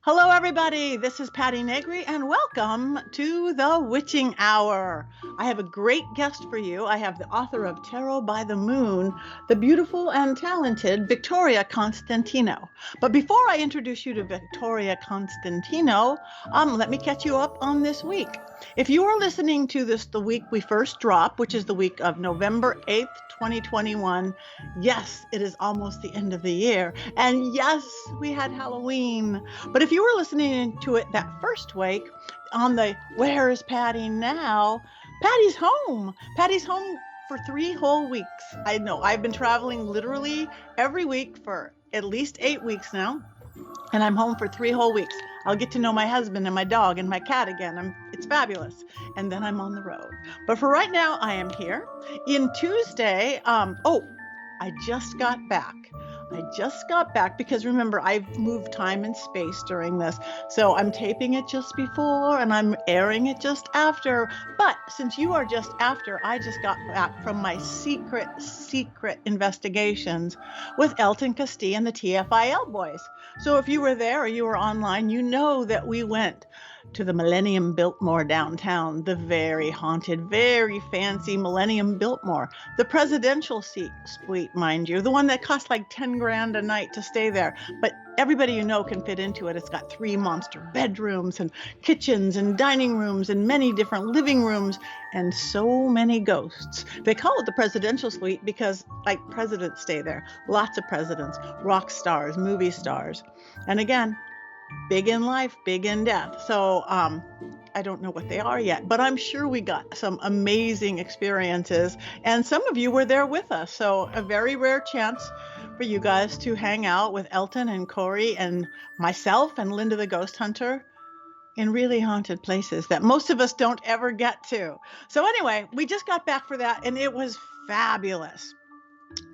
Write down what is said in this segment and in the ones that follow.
Hello, everybody. This is Patti Negri, and welcome to the Witching Hour. I have a great guest for you. I have the author of Tarot by the Moon, the beautiful and talented Victoria Constantino. But before I introduce you to Victoria Constantino, let me catch you up on this week. If you are listening to this the week we first drop, which is the week of November 8th, 2021, yes, it is almost the end of the year. And yes, we had Halloween. But if you were listening to it that first week on the Where is Patti Now? Patty's home. Patty's home for 3 whole weeks. I know I've been traveling literally every week for at least 8 weeks now. And I'm home for 3 whole weeks. I'll get to know my husband and my dog and my cat again. It's fabulous. And then I'm on the road. But for right now, I am here. In Tuesday, I just got back. Because remember, I've moved time and space during this. So I'm taping it just before and I'm airing it just after. But since you are just after, I just got back from my secret investigations with Elton Castille and the TFIL boys. So if you were there or you were online, you know that we went to the Millennium Biltmore downtown, the very haunted, very fancy Millennium Biltmore, the presidential suite, mind you, the one that costs like 10 grand a night to stay there. But everybody you know can fit into it. It's got 3 monster bedrooms and kitchens and dining rooms and many different living rooms and so many ghosts. They call it the presidential suite because like presidents stay there. Lots of presidents, rock stars, movie stars. And again, big in life, big in death. So I don't know what they are yet, but I'm sure we got some amazing experiences. And some of you were there with us. So a very rare chance for you guys to hang out with Elton and Corey and myself and Linda the Ghost Hunter in really haunted places that most of us don't ever get to. So anyway, we just got back for that and it was fabulous.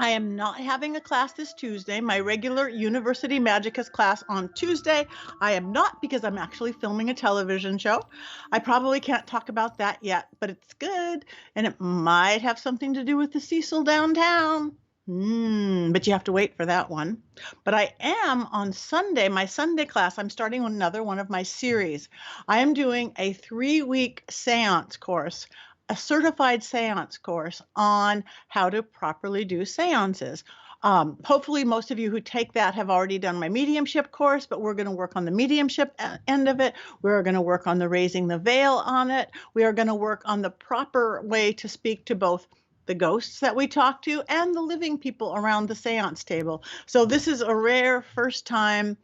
I am not having a class this Tuesday. My regular University Magicus class on Tuesday. I am not because I'm actually filming a television show. I probably can't talk about that yet, but it's good. And it might have something to do with the Cecil downtown. But you have to wait for that one. But I am on Sunday, my Sunday class, I'm starting another one of my series. I am doing a 3-week seance course, a certified seance course on how to properly do seances. Hopefully most of you who take that have already done my mediumship course, but we're going to work on the mediumship end of it. We're going to work on the raising the veil on it. We are going to work on the proper way to speak to both the ghosts that we talk to and the living people around the seance table. So this is a rare first time.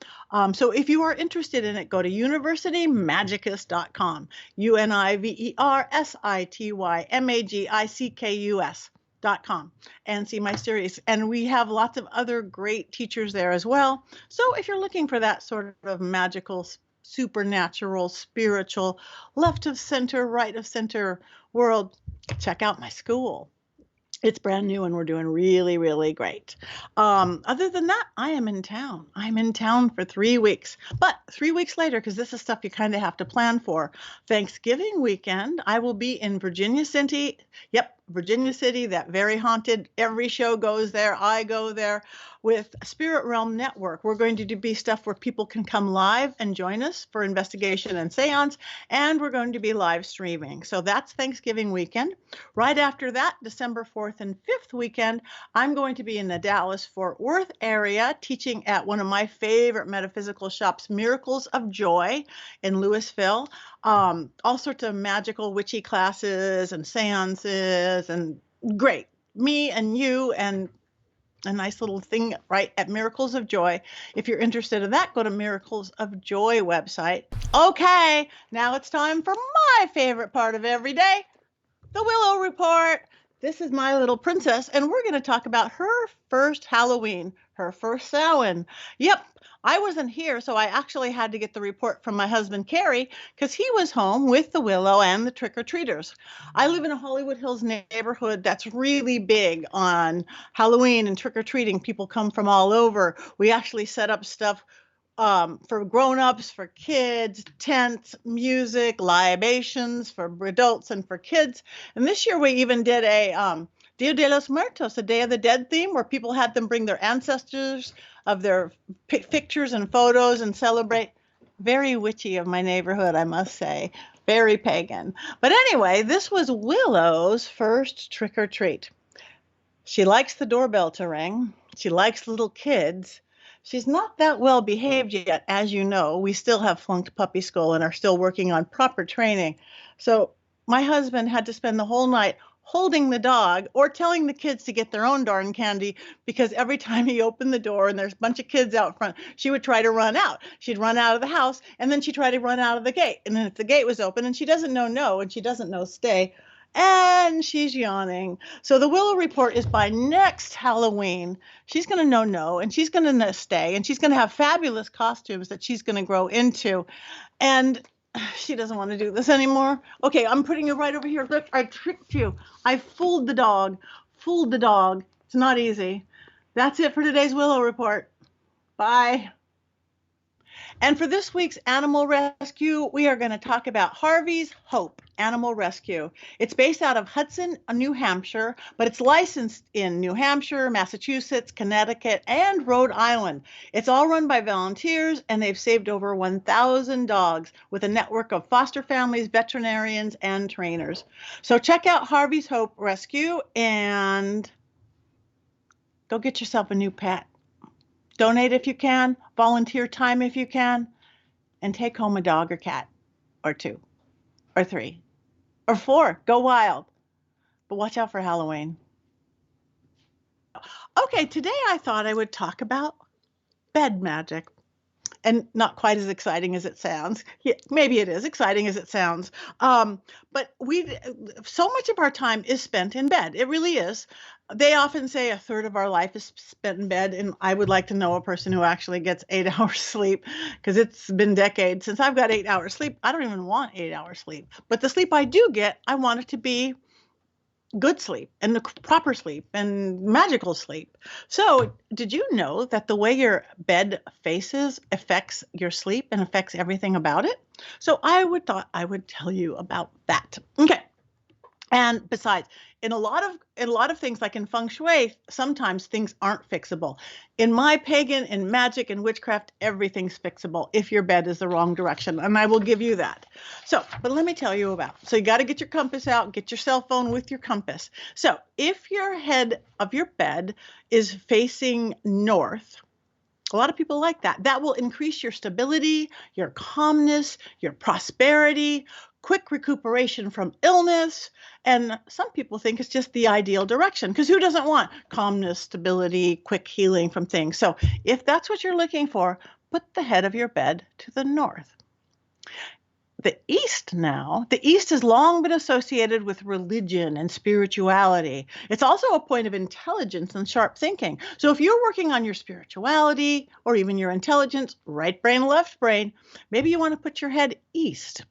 So if you are interested in it, go to universitymagicus.com, universitymagicus.com and see my series. And we have lots of other great teachers there as well. So if you're looking for that sort of magical, supernatural, spiritual, left of center, right of center world, check out my school. It's brand new and we're doing really, really great. Other than that, I am in town. I'm in town for 3 weeks. But 3 weeks later, because this is stuff you kind of have to plan for, Thanksgiving weekend, I will be in Virginia City. Yep, Virginia City, that very haunted. Every show goes there. I go there with Spirit Realm Network. We're going to be stuff where people can come live and join us for investigation and seance, and we're going to be live streaming. So that's Thanksgiving weekend. Right after that, December 4th and 5th weekend, I'm going to be in the Dallas-Fort Worth area teaching at one of my favorite metaphysical shops, Miracles of Joy in Louisville. All sorts of magical witchy classes and seances and great. Me and you and a nice little thing right at Miracles of Joy. If you're interested in that, go to Miracles of Joy website. Okay, now it's time for my favorite part of every day, the Willow Report. This is my little princess, and we're going to talk about her first Halloween, her first Samhain. Yep, I wasn't here, so I actually had to get the report from my husband, Carrie, because he was home with the Willow and the trick-or-treaters. I live in a Hollywood Hills neighborhood that's really big on Halloween and trick-or-treating. People come from all over. We actually set up stuff for grown-ups, for kids, tents, music, libations for adults and for kids. And this year we even did a Dia de los Muertos, a Day of the Dead theme, where people had them bring their ancestors of their pictures and photos and celebrate Very witchy of my neighborhood, I must say. Very pagan. But anyway, this was Willow's first trick or treat. She likes the doorbell to ring. She likes little kids. She's not that well behaved yet, as you know. We still have flunked puppy school and are still working on proper training. So my husband had to spend the whole night holding the dog or telling the kids to get their own darn candy, because every time he opened the door and there's a bunch of kids out front, she would try to run out. She'd run out of the house and then she'd try to run out of the gate. And then if the gate was open and she doesn't know no and she doesn't know stay, and she's yawning. So the Willow Report is by next Halloween. She's going to know no, and she's going to stay, and she's going to have fabulous costumes that she's going to grow into. And she doesn't want to do this anymore. Okay, I'm putting you right over here. Look, I tricked you. I fooled the dog. Fooled the dog. It's not easy. That's it for today's Willow Report. Bye. And for this week's Animal Rescue, we are going to talk about Harvey's Hope Animal Rescue. It's based out of Hudson, New Hampshire, but it's licensed in New Hampshire, Massachusetts, Connecticut, and Rhode Island. It's all run by volunteers, and they've saved over 1,000 dogs with a network of foster families, veterinarians, and trainers. So check out Harvey's Hope Rescue and go get yourself a new pet. Donate if you can, volunteer time if you can, and take home a dog or cat, or 2, or 3, or 4. Go wild. But watch out for Halloween. Okay, today I thought I would talk about bed magic. And not quite as exciting as it sounds. Yeah, maybe it is exciting as it sounds. But so much of our time is spent in bed. It really is. They often say a third of our life is spent in bed, and I would like to know a person who actually gets 8 hours sleep, because it's been decades since I've got 8 hours sleep. I don't even want 8 hours sleep. But the sleep I do get, I want it to be good sleep and the proper sleep and magical sleep. So did you know that the way your bed faces affects your sleep and affects everything about it? So I thought I would tell you about that. Okay. And besides, in a lot of things, like in feng shui, sometimes things aren't fixable. In my pagan and magic and witchcraft, everything's fixable if your bed is the wrong direction, and I will give you that. So, but let me tell you about. So you got to get your compass out, get your cell phone with your compass. So if your head of your bed is facing north, a lot of people like that. That will increase your stability, your calmness, your prosperity, quick recuperation from illness. And some people think it's just the ideal direction, because who doesn't want calmness, stability, quick healing from things? So if that's what you're looking for, put the head of your bed to the north. The east has long been associated with religion and spirituality. It's also a point of intelligence and sharp thinking. So if you're working on your spirituality or even your intelligence, right brain, left brain, maybe you want to put your head east.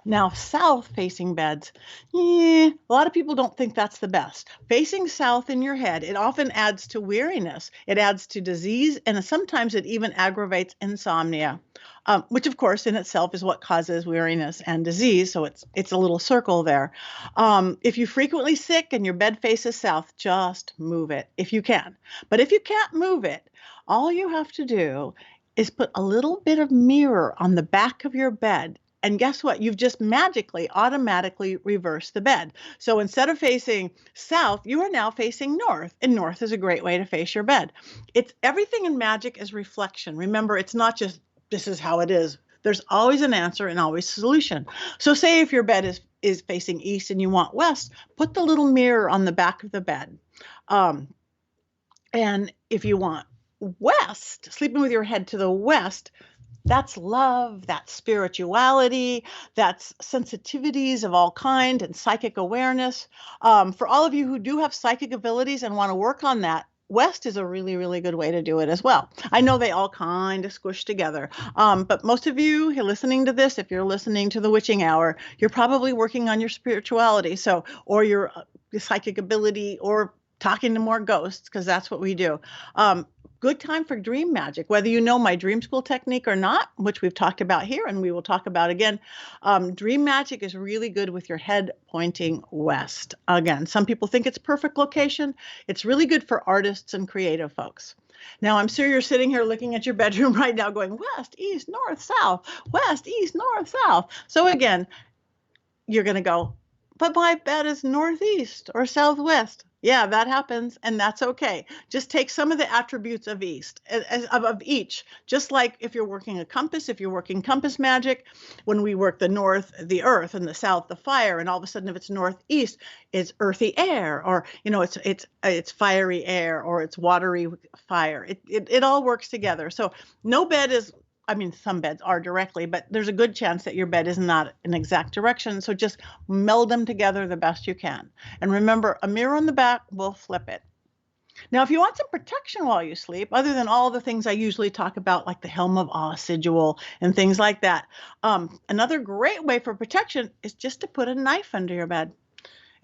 Now, south-facing beds, a lot of people don't think that's the best. Facing south in your head, it often adds to weariness. It adds to disease, and sometimes it even aggravates insomnia, which, of course, in itself is what causes weariness and disease, so it's a little circle there. If you're frequently sick and your bed faces south, just move it if you can. But if you can't move it, all you have to do is put a little bit of mirror on the back of your bed. And guess what? You've just magically, automatically reversed the bed. So instead of facing south, you are now facing north. And north is a great way to face your bed. Everything in magic is reflection. Remember, it's not just this is how it is. There's always an answer and always a solution. So say if your bed is facing east and you want west, put the little mirror on the back of the bed. And if you want west, sleeping with your head to the west, that's love, that's spirituality, that's sensitivities of all kind and psychic awareness. For all of you who do have psychic abilities and want to work on that, west is a really, really good way to do it as well. I know they all kind of squish together, but most of you who are listening to this, if you're listening to the Witching Hour, you're probably working on your spirituality, or your psychic ability, or talking to more ghosts, because that's what we do. Good time for dream magic, whether you know my dream school technique or not, which we've talked about here and we will talk about again. Dream magic is really good with your head pointing west. Again, some people think it's perfect location. It's really good for artists and creative folks. Now, I'm sure you're sitting here looking at your bedroom right now going west, east, north, south, west, east, north, south. So again, you're going to go, but my bed is northeast or southwest. Yeah, that happens, and that's okay. Just take some of the attributes of each. Just like if you're working a compass, if you're working compass magic, when we work the north, the earth, and the south, the fire, and all of a sudden, if it's northeast, it's earthy air, or it's fiery air, or it's watery fire. It all works together. So no bed is. I mean, some beds are directly, but there's a good chance that your bed is not an exact direction. So just meld them together the best you can. And remember, a mirror on the back will flip it. Now, if you want some protection while you sleep, other than all the things I usually talk about, like the Helm of Awe sigil and things like that, another great way for protection is just to put a knife under your bed.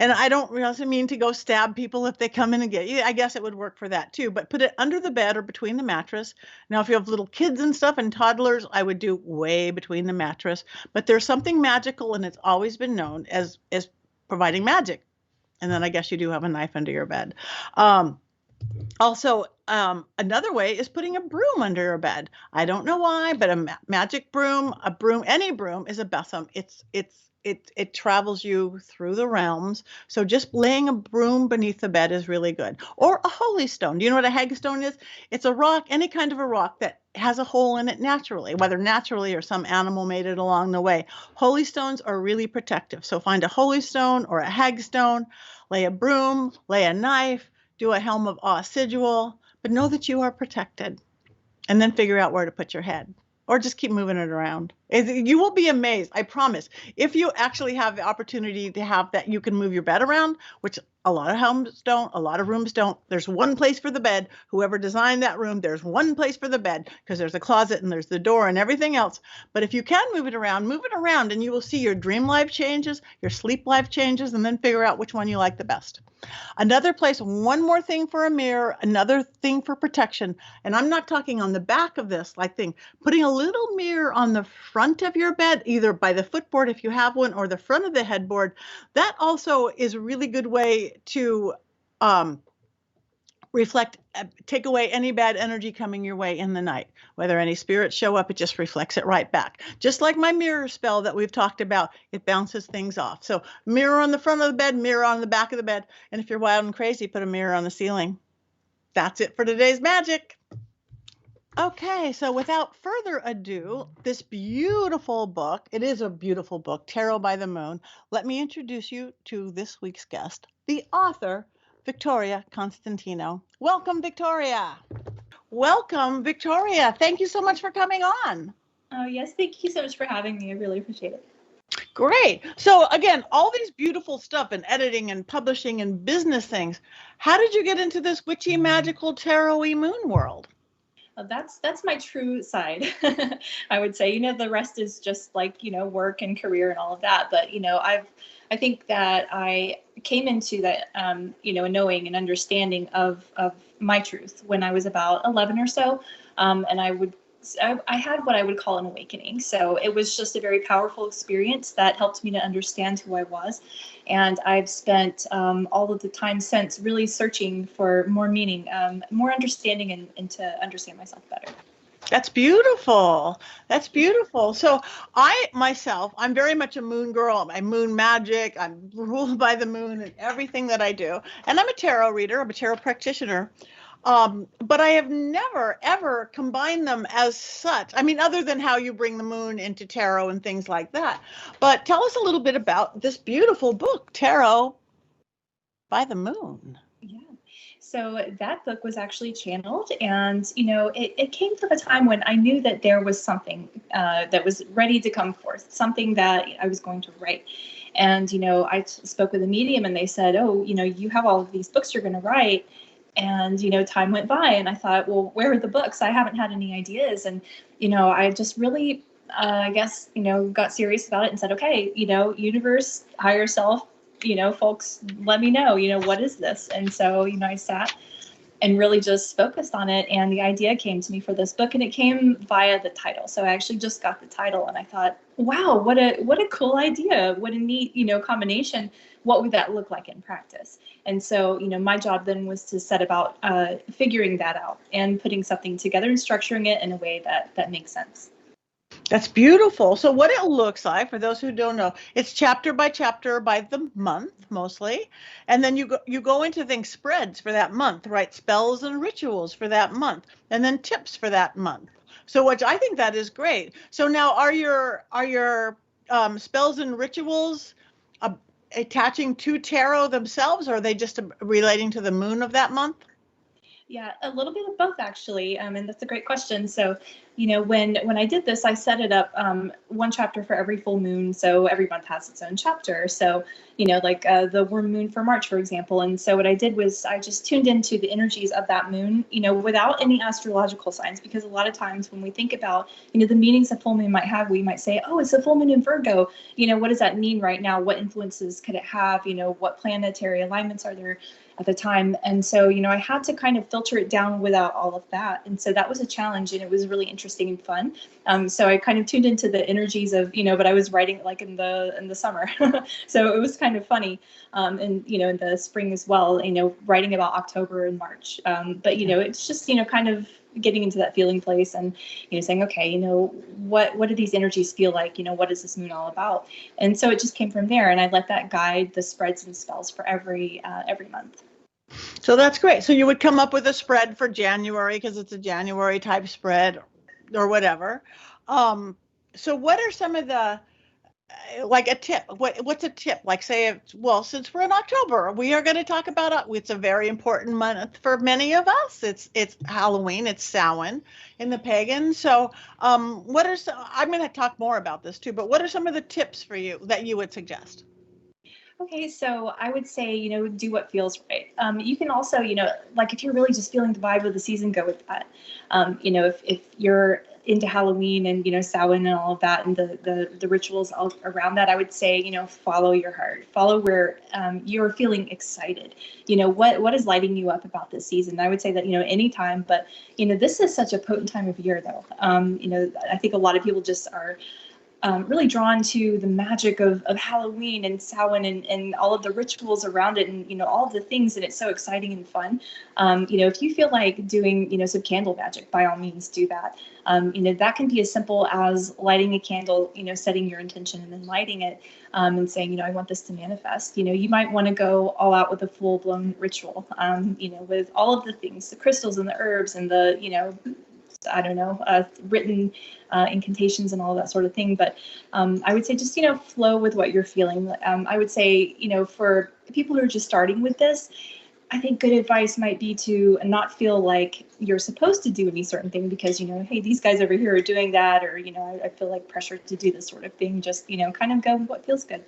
And I don't really mean to go stab people if they come in and get you. I guess it would work for that too, but put it under the bed or between the mattress. Now, if you have little kids and stuff and toddlers, I would do way between the mattress. But there's something magical, and it's always been known as providing magic. And then I guess you do have a knife under your bed. Also, another way is putting a broom under your bed. I don't know why, but a magic broom, any broom is a besom. It travels you through the realms. So just laying a broom beneath the bed is really good. Or a holy stone. Do you know what a hagstone is? It's a rock, any kind of a rock that has a hole in it naturally, whether naturally or some animal made it along the way. Holy stones are really protective. So find a holy stone or a hagstone, lay a broom, lay a knife, do a Helm of Awe sigil, but know that you are protected. And then figure out where to put your head. Or just keep moving it around. You will be amazed, I promise. If you actually have the opportunity to have that, you can move your bed around, which a lot of homes don't, a lot of rooms don't. There's one place for the bed. Whoever designed that room, there's one place for the bed because there's a closet and there's the door and everything else. But if you can move it around and you will see your dream life changes, your sleep life changes, and then figure out which one you like the best. Another place, one more thing for a mirror, another thing for protection. And I'm not talking on the back of this thing, putting a little mirror on the front of your bed, either by the footboard if you have one, or the front of the headboard. That also is a really good way to take away any bad energy coming your way in the night. Whether any spirits show up, it just reflects it right back. Just like my mirror spell that we've talked about, it bounces things off. So mirror on the front of the bed, mirror on the back of the bed. And if you're wild and crazy, put a mirror on the ceiling. That's it for today's magic. Okay, so without further ado, this beautiful book, it is a beautiful book, Tarot by the Moon. Let me introduce you to this week's guest, the author, Victoria Constantino. Welcome, Victoria. Welcome, Victoria. Thank you so much for coming on. Oh, yes, thank you so much for having me. I really appreciate it. Great. So again, all these beautiful stuff and editing and publishing and business things. How did you get into this witchy, magical, tarot-y moon world? That's my true side. I would say, the rest is just like, work and career and all of that. But, I think that I came into that, a knowing and understanding of my truth when I was about 11 or so. And I had what I would call an awakening. So it was just a very powerful experience that helped me to understand who I was. And I've spent all of the time since really searching for more meaning, more understanding, and to understand myself better. That's beautiful. That's beautiful. So I'm very much a moon girl. I'm moon magic. I'm ruled by the moon in everything that I do. And I'm a tarot reader. I'm a tarot practitioner. But I have never, ever combined them as such. I mean, other than how you bring the moon into tarot and things like that. But tell us a little bit about this beautiful book, Tarot by the Moon. Yeah. So that book was actually channeled, and, it came from a time when I knew that there was something that was ready to come forth, something that I was going to write. And, I spoke with a medium, and they said, oh, you have all of these books you're going to write. And, time went by, and I thought, well, where are the books? I haven't had any ideas. And, I just really, got serious about it and said, okay, universe, higher self, folks, let me know, what is this? And so, I sat and really just focused on it. And the idea came to me for this book, and it came via the title. So I actually just got the title, and I thought, wow, what a cool idea. What a neat, combination. What would that look like in practice? And so, my job then was to set about figuring that out and putting something together and structuring it in a way that makes sense. That's beautiful. So what it looks like, for those who don't know, it's chapter by chapter by the month mostly. And then you go into things, spreads for that month, right? Spells and rituals for that month, and then tips for that month. So which I think that is great. So now are your spells and rituals attaching to tarot themselves, or are they just relating to the moon of that month? Yeah, a little bit of both, actually. And that's a great question. So, when I did this, I set it up one chapter for every full moon. So every month has its own chapter. So, like the worm moon for March, for example. And so what I did was I just tuned into the energies of that moon, without any astrological signs, because a lot of times when we think about, the meanings a full moon might have, we might say, oh, it's a full moon in Virgo. What does that mean right now? What influences could it have? What planetary alignments are there at the time? And so, I had to kind of filter it down without all of that. And so that was a challenge, and it was really interesting and fun. So I kind of tuned into the energies of, but I was writing it like in the summer. So it was kind of funny. And, in the spring as well, writing about October and March. But, it's just, kind of getting into that feeling place and, saying, okay, what do these energies feel like? What is this moon all about? And so it just came from there. And I let that guide the spreads and spells for every month. So that's great. So you would come up with a spread for January because it's a January type spread or whatever. So what are some of the, like a tip? What's a tip? Like say, since we're in October, we are going to talk about, it's a very important month for many of us. It's Halloween, it's Samhain in the pagan. So I'm going to talk more about this too, but what are some of the tips for you that you would suggest? Okay, so I would say, do what feels right. You can also, like if you're really just feeling the vibe of the season, go with that. If you're into Halloween and, Samhain and all of that and the rituals all around that, I would say, follow your heart, follow where you're feeling excited. What is lighting you up about this season? I would say that, anytime, but, this is such a potent time of year though. I think a lot of people just are really drawn to the magic of Halloween and Samhain and all of the rituals around it and, all of the things, and it's so exciting and fun. If you feel like doing, some candle magic, by all means do that. That can be as simple as lighting a candle, setting your intention and then lighting it and saying, I want this to manifest. You might want to go all out with a full blown ritual, with all of the things, the crystals and the herbs and the, written incantations and all that sort of thing. But I would say just, flow with what you're feeling. I would say, for people who are just starting with this, I think good advice might be to not feel like you're supposed to do any certain thing because, hey, these guys over here are doing that, or, I feel like pressure to do this sort of thing. Just, kind of go with what feels good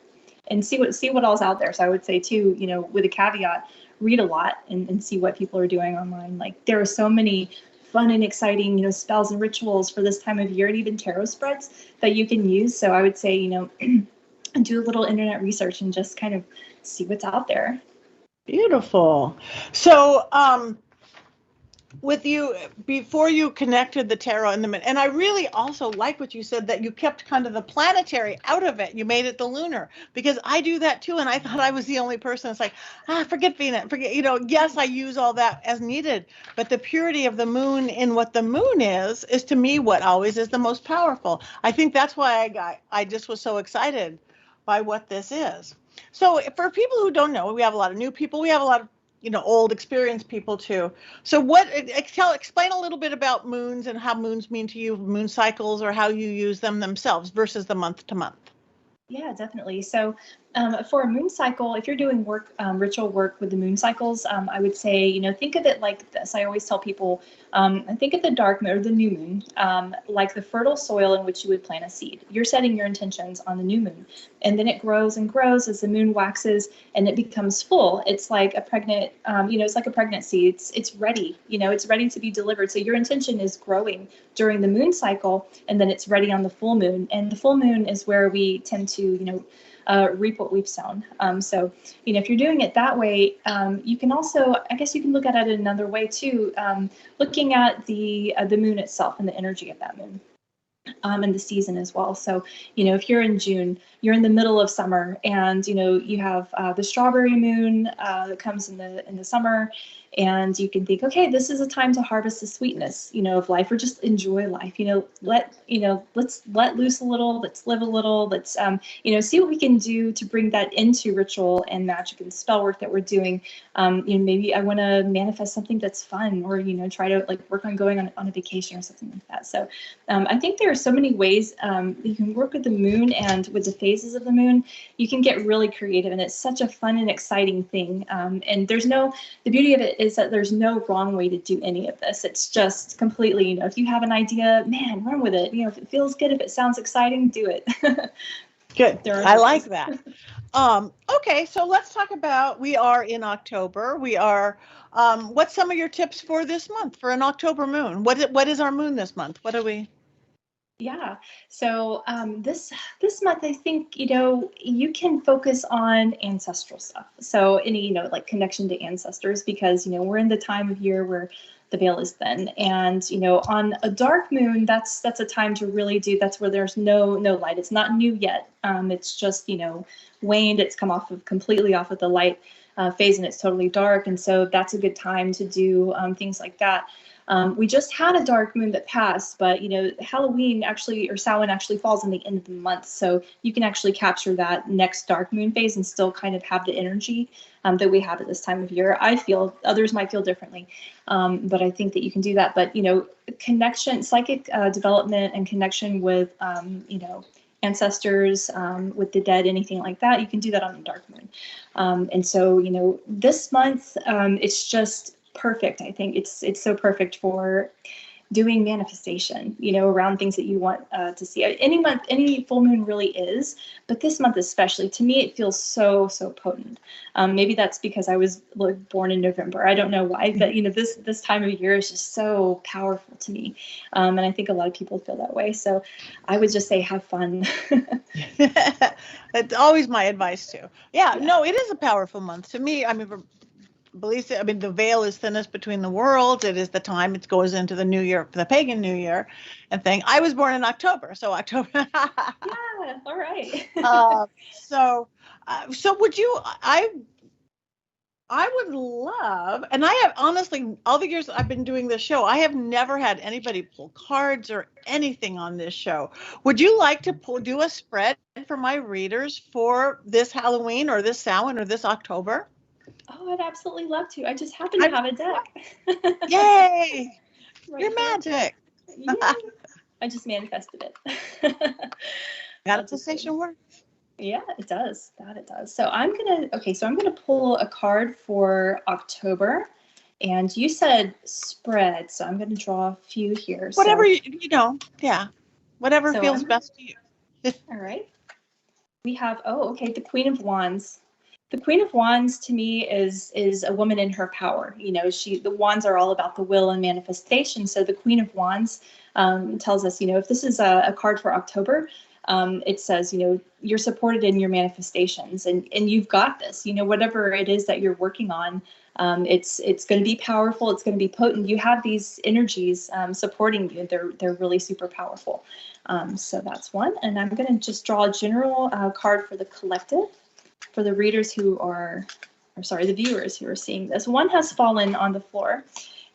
and see what all's out there. So I would say too, with a caveat, read a lot and see what people are doing online. Like there are so many fun and exciting, spells and rituals for this time of year, and even tarot spreads that you can use. So I would say, do a little internet research and just kind of see what's out there. Beautiful. So, with you, before you connected the tarot and I really also like what you said, that you kept kind of the planetary out of it. You made it the lunar, because I do that too. And I thought I was the only person. It's like, forget Venus, yes, I use all that as needed, but the purity of the moon in what the moon is to me what always is the most powerful. I think that's why I just was so excited by what this is. So for people who don't know, we have a lot of new people. We have a lot of old experienced people too. So explain a little bit about moons and how moons mean to you, moon cycles, or how you use them themselves versus the month to month. Yeah, definitely. So for a moon cycle, if you're doing ritual work with the moon cycles, I would say, think of it like this. I always tell people, think of the dark moon or the new moon like the fertile soil in which you would plant a seed. You're setting your intentions on the new moon, and then it grows and grows as the moon waxes and it becomes full. It's like a pregnant, it's like a pregnancy. It's ready, it's ready to be delivered. So your intention is growing during the moon cycle, and then it's ready on the full moon. And the full moon is where we tend to, reap what we've sown. So, if you're doing it that way, you can also, I guess you can look at it another way too, looking at the moon itself and the energy of that moon. And the season as well. So, if you're in June, you're in the middle of summer, and you have the strawberry moon that comes in the summer, and you can think, okay, this is a time to harvest the sweetness, of life, or just enjoy life. Let's let loose a little, let's live a little, let's see what we can do to bring that into ritual and magic and spell work that we're doing. Maybe I want to manifest something that's fun, or try to work on going on a vacation or something like that. So I think there are so many ways you can work with the moon and with the phases of the moon. You can get really creative, and it's such a fun and exciting thing. And the beauty of it is that there's no wrong way to do any of this. It's just completely, if you have an idea, man, run with it. If it feels good, if it sounds exciting, do it. Good. I like that. Okay, so let's talk about, we are in October. We are, what's some of your tips for this month, for an October moon? What is our moon this month? What are we? Yeah. So this month, I think, you can focus on ancestral stuff. So any, connection to ancestors, because, we're in the time of year where the veil is thin. And, on a dark moon, that's a time to really that's where there's no light. It's not new yet. It's just, waned. It's come completely off of the light phase, and it's totally dark. And so that's a good time to do things like that. We just had a dark moon that passed, but Halloween or Samhain actually falls in the end of the month, so you can actually capture that next dark moon phase and still kind of have the energy that we have at this time of year. I feel others might feel differently, but I think that you can do that. But connection, psychic development, and connection with ancestors, with the dead, anything like that, you can do that on the dark moon. And so this month, it's just perfect. I think it's so perfect for doing manifestation, around things that you want to see. Any month, any full moon really is, but this month especially, to me, it feels so potent. Maybe that's because I was born in November. I don't know why, but this time of year is just so powerful to me, and I think a lot of people feel that way. So I would just say, have fun. That's always my advice too. Yeah, no, it is a powerful month to me. I mean, the veil is thinnest between the worlds. It is the time it goes into the New Year, the pagan New Year, and thing. I was born in October, so October. Yeah, all right. So would you? I would love, and I have honestly, all the years I've been doing this show, I have never had anybody pull cards or anything on this show. Would you like to do a spread for my readers for this Halloween or this Samhain or this October? Oh, I'd absolutely love to. I just happen to have a deck. Yay! Right You're magic. Yeah. I just manifested it. Manifestation works. Yeah, it does. That it does. So I'm gonna pull a card for October, and you said spread, so I'm gonna draw a few here. Whatever yeah. Whatever feels best to you. All right. We have the Queen of Wands. The Queen of Wands to me is a woman in her power. The wands are all about the will and manifestation. So the Queen of Wands tells us, if this is a card for October, it says, you're supported in your manifestations, and you've got this. Whatever it is that you're working on, it's going to be powerful. It's going to be potent. You have these energies supporting you. They're really super powerful. So that's one. And I'm going to just draw a general card for the collective. For the readers the viewers who are seeing this. One has fallen on the floor,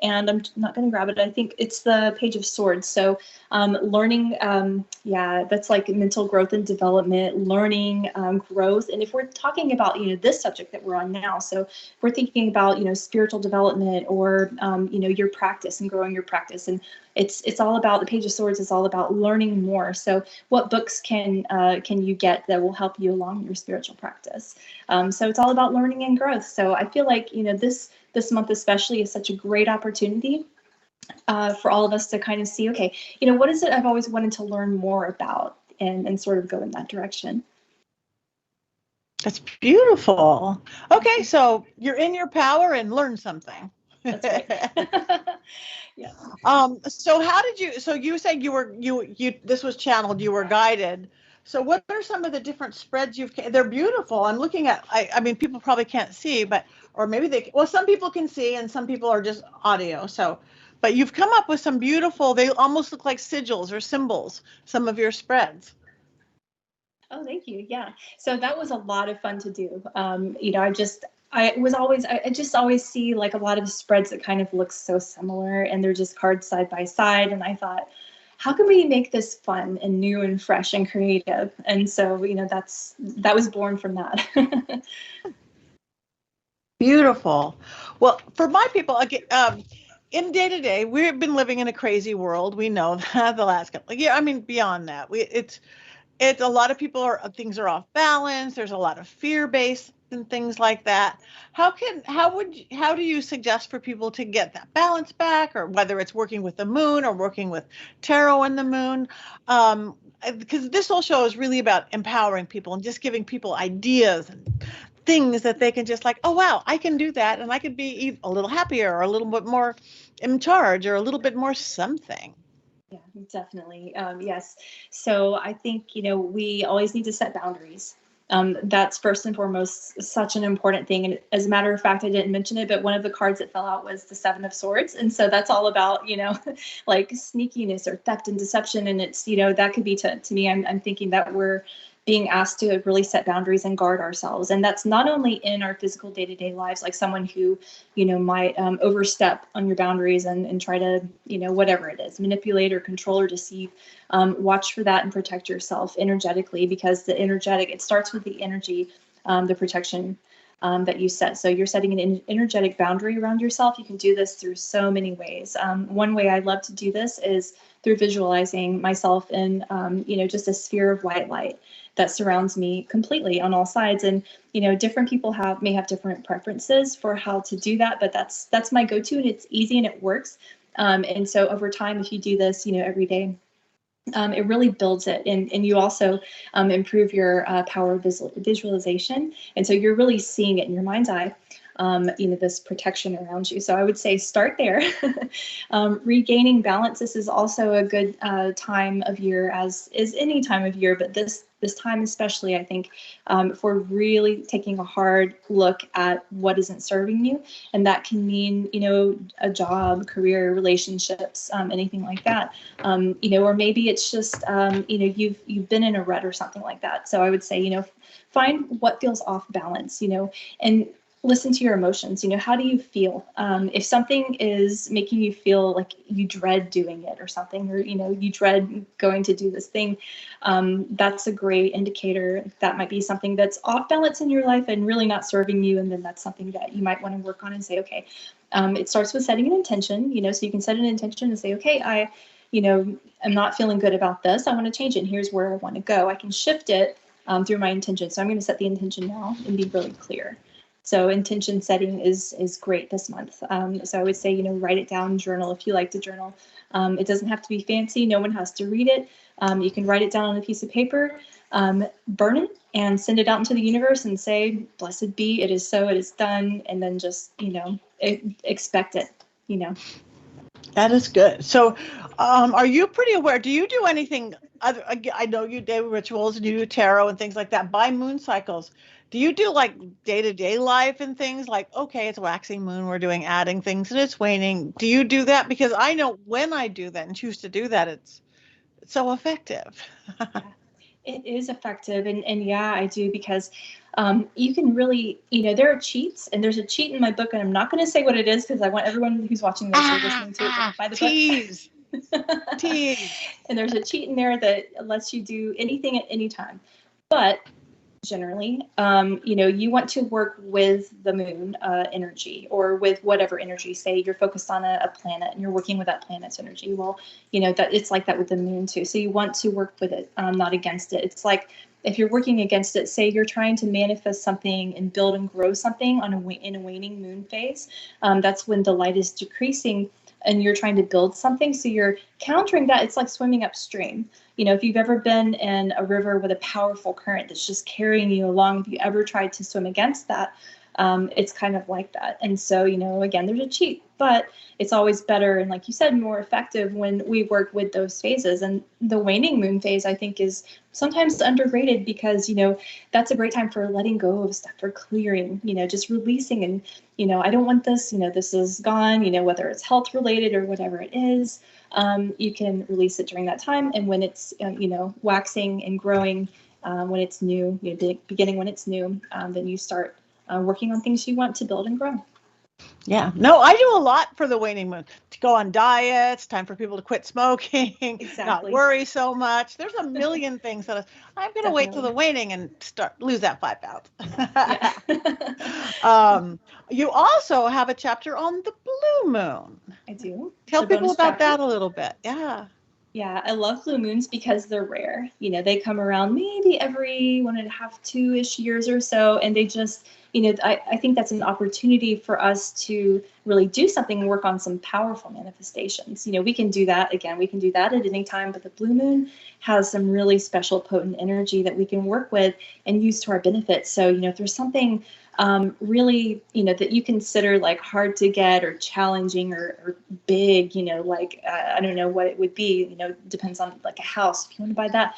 and I'm not going to grab it. I think it's the Page of Swords. So learning, that's like mental growth and development, learning, growth. And if we're talking about, this subject that we're on now, so if we're thinking about, spiritual development or, your practice and growing your practice. And it's all about, the Page of Swords is all about learning more. So what books can you get that will help you along your spiritual practice? So it's all about learning and growth. So I feel like, this month especially is such a great opportunity for all of us to kind of see, okay, what is it I've always wanted to learn more about, and sort of go in that direction. That's beautiful. Okay, so you're in your power and learn something. That's right. Yeah. So how did you? So you said you this was channeled. You were guided So what are some of the different spreads they're beautiful. I'm looking at, I mean, people probably can't see, but, or maybe well, some people can see and some people are just audio. So, but you've come up with some beautiful, they almost look like sigils or symbols, some of your spreads. Oh, thank you. Yeah. So that was a lot of fun to do. I just always see like a lot of spreads that kind of look so similar and they're just cards side by side. And I thought, how can we make this fun and new and fresh and creative? And so, that was born from that. Beautiful. Well, for my people, again, in day to day, we've been living in a crazy world. We know that the last couple of years. I mean, beyond that, it's a lot of people things are off balance. There's a lot of fear based and things like that. How do you suggest for people to get that balance back, or whether it's working with the moon or working with tarot and the moon? Because this whole show is really about empowering people and just giving people ideas and things that they can just like, oh, wow, I can do that. And I could be a little happier or a little bit more in charge or a little bit more something. Yeah, definitely. Yes. So I think, we always need to set boundaries. That's first and foremost such an important thing. And as a matter of fact, I didn't mention it, but one of the cards that fell out was the Seven of Swords. And so that's all about, like sneakiness or theft and deception. And it's, that could be to me, I'm thinking that we're being asked to really set boundaries and guard ourselves. And that's not only in our physical day-to-day lives, like someone who, might overstep on your boundaries and try to, whatever it is, manipulate or control or deceive. Watch for that and protect yourself energetically, because it starts with the energy, the protection that you set. So you're setting an energetic boundary around yourself. You can do this through so many ways. One way I love to do this is through visualizing myself in, just a sphere of white light that surrounds me completely on all sides. And, different people may have different preferences for how to do that, but that's my go-to, and it's easy and it works. And so over time, if you do this, every day, it really builds it, and you also improve your power of visualization. And so you're really seeing it in your mind's eye, this protection around you. So I would say start there. Regaining balance. This is also a good time of year, as is any time of year, but this time especially, I think, for really taking a hard look at what isn't serving you. And that can mean, a job, career, relationships, anything like that. Or maybe it's just, you've been in a rut or something like that. So I would say, find what feels off balance, and listen to your emotions. How do you feel? If something is making you feel like you dread doing it or something, or, you dread going to do this thing, that's a great indicator. That might be something that's off balance in your life and really not serving you. And then that's something that you might want to work on and say, okay, it starts with setting an intention, so you can set an intention and say, okay, I'm not feeling good about this. I want to change it. And here's where I want to go. I can shift it through my intention. So I'm going to set the intention now and be really clear. So intention setting is great this month. So I would say, write it down, journal if you like to journal. It doesn't have to be fancy. No one has to read it. You can write it down on a piece of paper, burn it, and send it out into the universe and say, blessed be, it is so, it is done. And then just, expect it, That is good. So are you pretty aware? Do you do anything other? I know you do rituals and you do tarot and things like that by moon cycles. Do you do like day-to-day life and things like, okay, it's waxing moon, we're adding things and it's waning. Do you do that? Because I know when I do that and choose to do that, it's so effective. It is effective. And yeah, I do, because you can really, there are cheats, and there's a cheat in my book, and I'm not going to say what it is because I want everyone who's watching this or listening to it by the tease. book. Tease. And there's a cheat in there that lets you do anything at any time. But generally, you want to work with the moon energy, or with whatever energy. Say you're focused on a planet and you're working with that planet's energy. Well, that it's like that with the moon too. So you want to work with it, not against it. It's like if you're working against it, say you're trying to manifest something and build and grow something in a waning moon phase. That's when the light is decreasing and you're trying to build something. So you're countering that. It's like swimming upstream. If you've ever been in a river with a powerful current that's just carrying you along, if you ever tried to swim against that, it's kind of like that. And so, again, there's a cheat, but it's always better and, like you said, more effective when we work with those phases. And the waning moon phase, I think, is sometimes underrated because, that's a great time for letting go of stuff, for clearing, just releasing. And, I don't want this, this is gone, whether it's health related or whatever it is. You can release it during that time. And when it's, waxing and growing, when it's new, beginning when it's new, then you start working on things you want to build and grow. Yeah, no, I do a lot for the waning moon. To go on diets, time for people to quit smoking, not worry so much. There's a million things that I'm going to wait till the waning and lose that 5 pounds. You also have a chapter on the blue moon. I do. Tell people about that a little bit. Yeah. Yeah, I love blue moons because they're rare. They come around maybe every 1.5, 2-ish years or so, and they just, I think that's an opportunity for us to really do something and work on some powerful manifestations. We can do that again. We can do that at any time, but the blue moon has some really special, potent energy that we can work with and use to our benefit. So, if there's something really, that you consider like hard to get or challenging or big, like, I don't know what it would be, depends on like a house. If you want to buy that,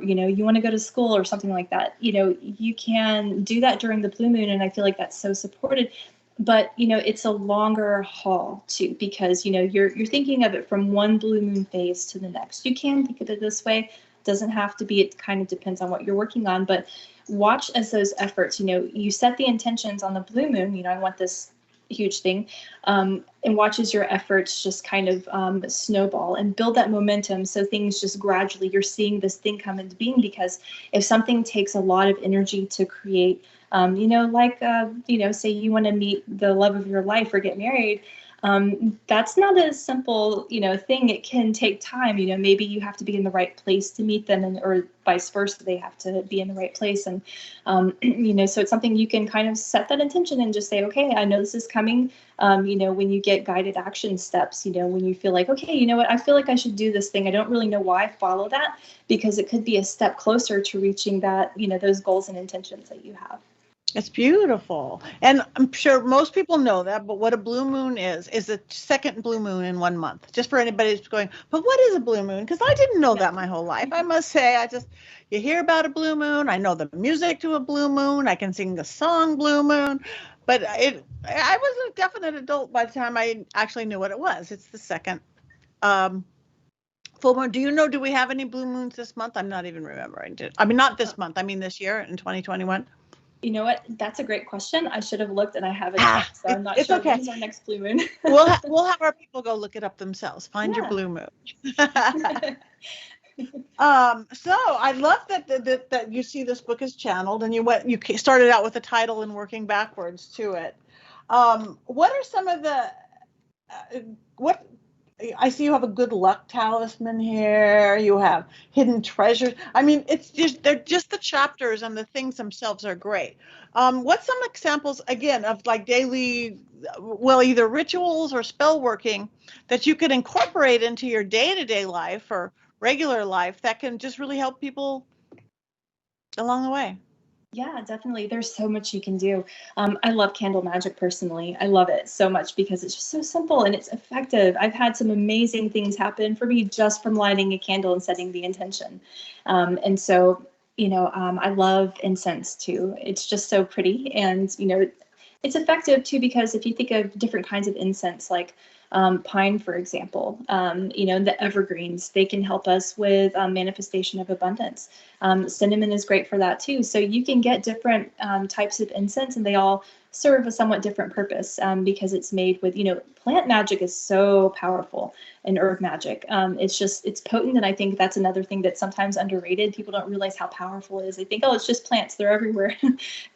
you want to go to school or something like that, you can do that during the blue moon. And I feel like that's so supported. But, it's a longer haul too, because, you're thinking of it from one blue moon phase to the next. You can think of it this way. It doesn't have to be. It kind of depends on what you're working on. But watch as those efforts, you set the intentions on the blue moon, I want this huge thing, and watch as your efforts just kind of snowball and build that momentum. So things just gradually, you're seeing this thing come into being, because if something takes a lot of energy to create, say you want to meet the love of your life or get married, that's not a simple, thing. It can take time. Maybe you have to be in the right place to meet them, or vice versa. They have to be in the right place. And, so it's something you can kind of set that intention and just say, okay, I know this is coming. When you get guided action steps, when you feel like, okay, you know what, I feel like I should do this thing. I don't really know why. Follow that, because it could be a step closer to reaching that, those goals and intentions that you have. It's beautiful. And I'm sure most people know that, but what a blue moon is the second blue moon in 1 month. Just for anybody who's going, but what is a blue moon? Because I didn't know that my whole life. I must say, you hear about a blue moon. I know the music to a blue moon. I can sing the song Blue Moon. But I was a definite adult by the time I actually knew what it was. It's the second full moon. Do we have any blue moons this month? I'm not even remembering. Not this month. I mean this year in 2021. You know what? That's a great question. I should have looked, and I haven't. So I'm not sure. Okay. When's our next blue moon? we'll have our people go look it up themselves. Find your blue moon. So I love that you see this book is channeled, and you started out with a title and working backwards to it. What are some of the I see you have a good luck talisman here. You have hidden treasures. I mean, they're just the chapters, and the things themselves are great. What's some examples, again, of like daily, either rituals or spell working that you could incorporate into your day-to-day life or regular life that can just really help people along the way? Yeah, definitely. There's so much you can do. I love candle magic personally. I love it so much because it's just so simple and it's effective. I've had some amazing things happen for me just from lighting a candle and setting the intention. And so, I love incense too. It's just so pretty, and, it's effective too, because if you think of different kinds of incense, like pine, for example, the evergreens, they can help us with manifestation of abundance. Cinnamon is great for that too. So you can get different types of incense, and they all serve a somewhat different purpose because it's made with, plant magic is so powerful, and herb magic. It's potent. And I think that's another thing that's sometimes underrated. People don't realize how powerful it is. They think, oh, it's just plants. They're everywhere.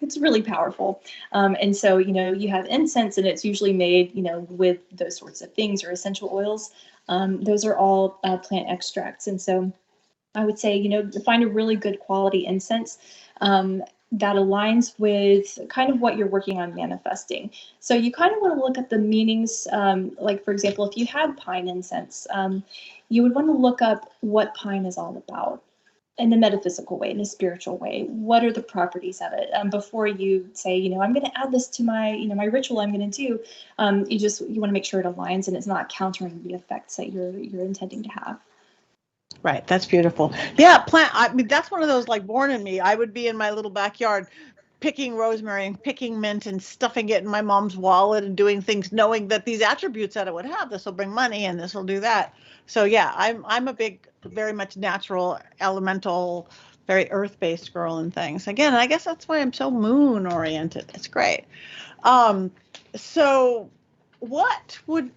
It's really powerful. And so, you have incense, and it's usually made, with those sorts of things, or essential oils. Those are all plant extracts. And so I would say, find a really good quality incense that aligns with kind of what you're working on manifesting. So you kind of want to look at the meanings. Like, for example, if you had pine incense, you would want to look up what pine is all about. in a metaphysical way, in a spiritual way. What are the properties of it? Before you say, I'm going to add this to my, my ritual I'm going to do, you want to make sure it aligns and it's not countering the effects that you're intending to have. Right. That's beautiful. Yeah. I mean, that's one of those like born in me. I would be in my little backyard picking rosemary and picking mint and stuffing it in my mom's wallet and doing things, knowing that these attributes that it would have, this will bring money and this will do that. So yeah, I'm a big, very much natural, elemental, very earth-based girl and things. Again, I guess that's why I'm so moon oriented. It's great. So what would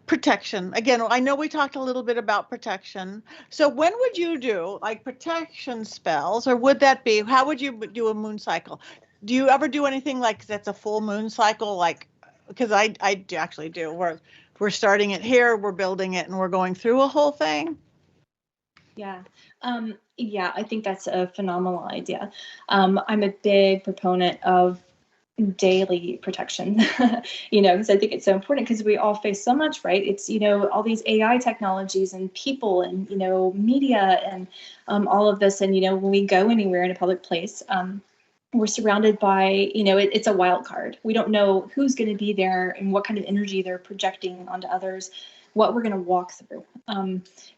protection, again, I know we talked a little bit about protection. So when would you do like protection spells, or would that be, how would you do a moon cycle? Do you ever do anything like that's a full moon cycle? Like, because I actually do. We're starting it here, we're building it, and we're going through a whole thing. Yeah. Yeah, I think that's a phenomenal idea. I'm a big proponent of daily protection, because I think it's so important, because we all face so much, right? It's, all these AI technologies and people and, media and all of this. And, when we go anywhere in a public place, we're surrounded by, it's a wild card. We don't know who's going to be there and what kind of energy they're projecting onto others, what we're going to walk through.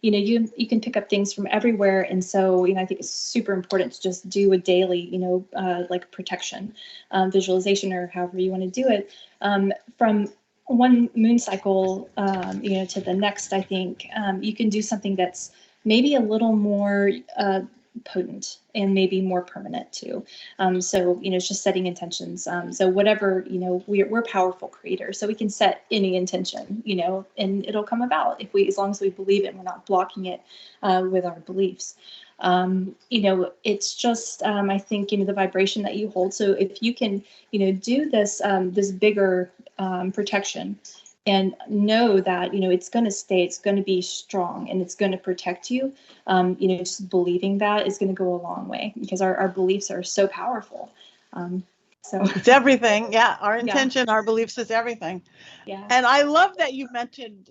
You can pick up things from everywhere. And so, I think it's super important to just do a daily, like protection, visualization, or however you want to do it. From one moon cycle, to the next, I think you can do something that's maybe a little more potent and maybe more permanent too. So, it's just setting intentions. So whatever, we're powerful creators, so we can set any intention, and it'll come about as long as we believe it and we're not blocking it with our beliefs. It's just, I think, the vibration that you hold. So if you can, do this, this bigger protection, and know that, it's going to stay, it's going to be strong, and it's going to protect you. Just believing that is going to go a long way, because our beliefs are so powerful. So it's everything. Yeah. Our intention, our beliefs is everything. Yeah. And I love that you mentioned,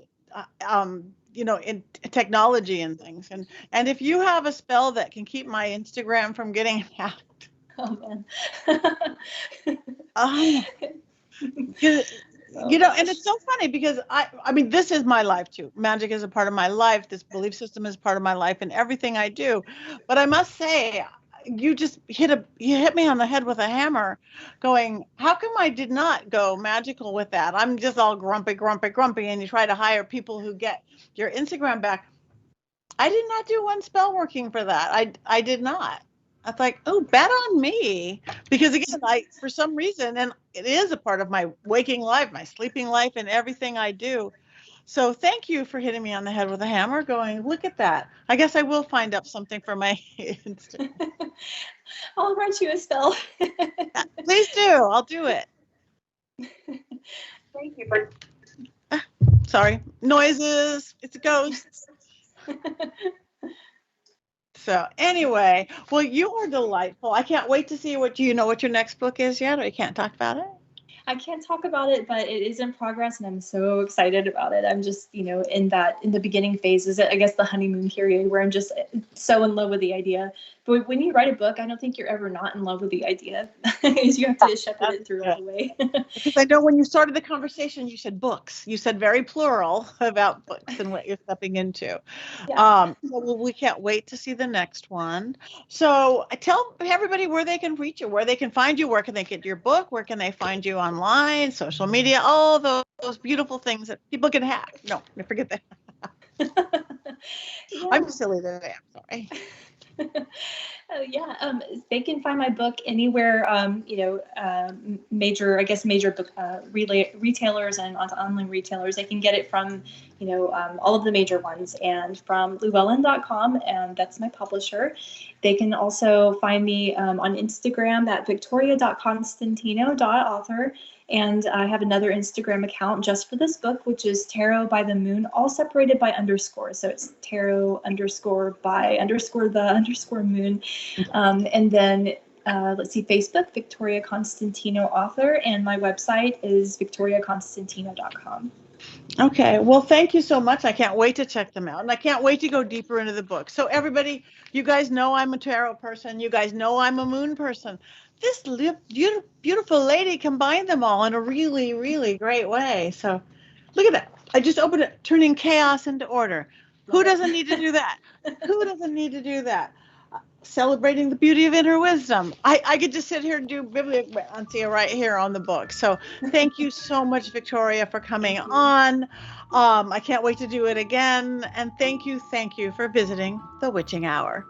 in technology and things. And if you have a spell that can keep my Instagram from getting hacked. Oh and man. it's so funny, because I mean, this is my life too. Magic is a part of my life. This belief system is part of my life and everything I do. But I must say, you just hit me on the head with a hammer, going, how come I did not go magical with that? I'm just all grumpy, and you try to hire people who get your Instagram back. I did not do one spell working for that. I did not. I was like, oh, bet on me. Because again, for some reason, and it is a part of my waking life, my sleeping life, and everything I do. So thank you for hitting me on the head with a hammer, going, look at that. I guess I will find up something for my Instagram. I'll write you a spell. Please do. I'll do it. Thank you for. Sorry. Noises. It's ghosts. So anyway, well, you are delightful. I can't wait to see do you know what your next book is yet, or you can't talk about it? I can't talk about it, but it is in progress, and I'm so excited about it. I'm just, in the beginning phases, I guess the honeymoon period, where I'm just so in love with the idea. But when you write a book, I don't think you're ever not in love with the idea, because you have to shepherd it through all the way. Because I know when you started the conversation, you said books. You said very plural about books and what you're stepping into. Yeah. So we can't wait to see the next one. So tell everybody where they can reach you, where they can find you, where can they get your book, where can they find you online, social media, all those beautiful things that people can hack. No, forget that. Yeah. I'm silly today. I'm sorry. They can find my book anywhere, major book retailers and online retailers. They can get it from, all of the major ones, and from llewellyn.com, and that's my publisher. They can also find me on Instagram at victoria.constantino.author. And I have another Instagram account just for this book, which is Tarot by the Moon, all separated by underscores. So it's tarot _by the _moon. And then let's see, Facebook, Victoria Constantino author, and my website is victoriaconstantino.com. Okay. Well, thank you so much. I can't wait to check them out. And I can't wait to go deeper into the book. So, everybody, you guys know I'm a tarot person. You guys know I'm a moon person. This beautiful lady combined them all in a really, really great way. So, look at that. I just opened it, turning chaos into order. Who doesn't need to do that? Who doesn't need to do that? Celebrating the beauty of inner wisdom. I could just sit here and do bibliomancy right here on the book. So thank you so much, Victoria, for coming on. I can't wait to do it again. And thank you for visiting the Witching Hour.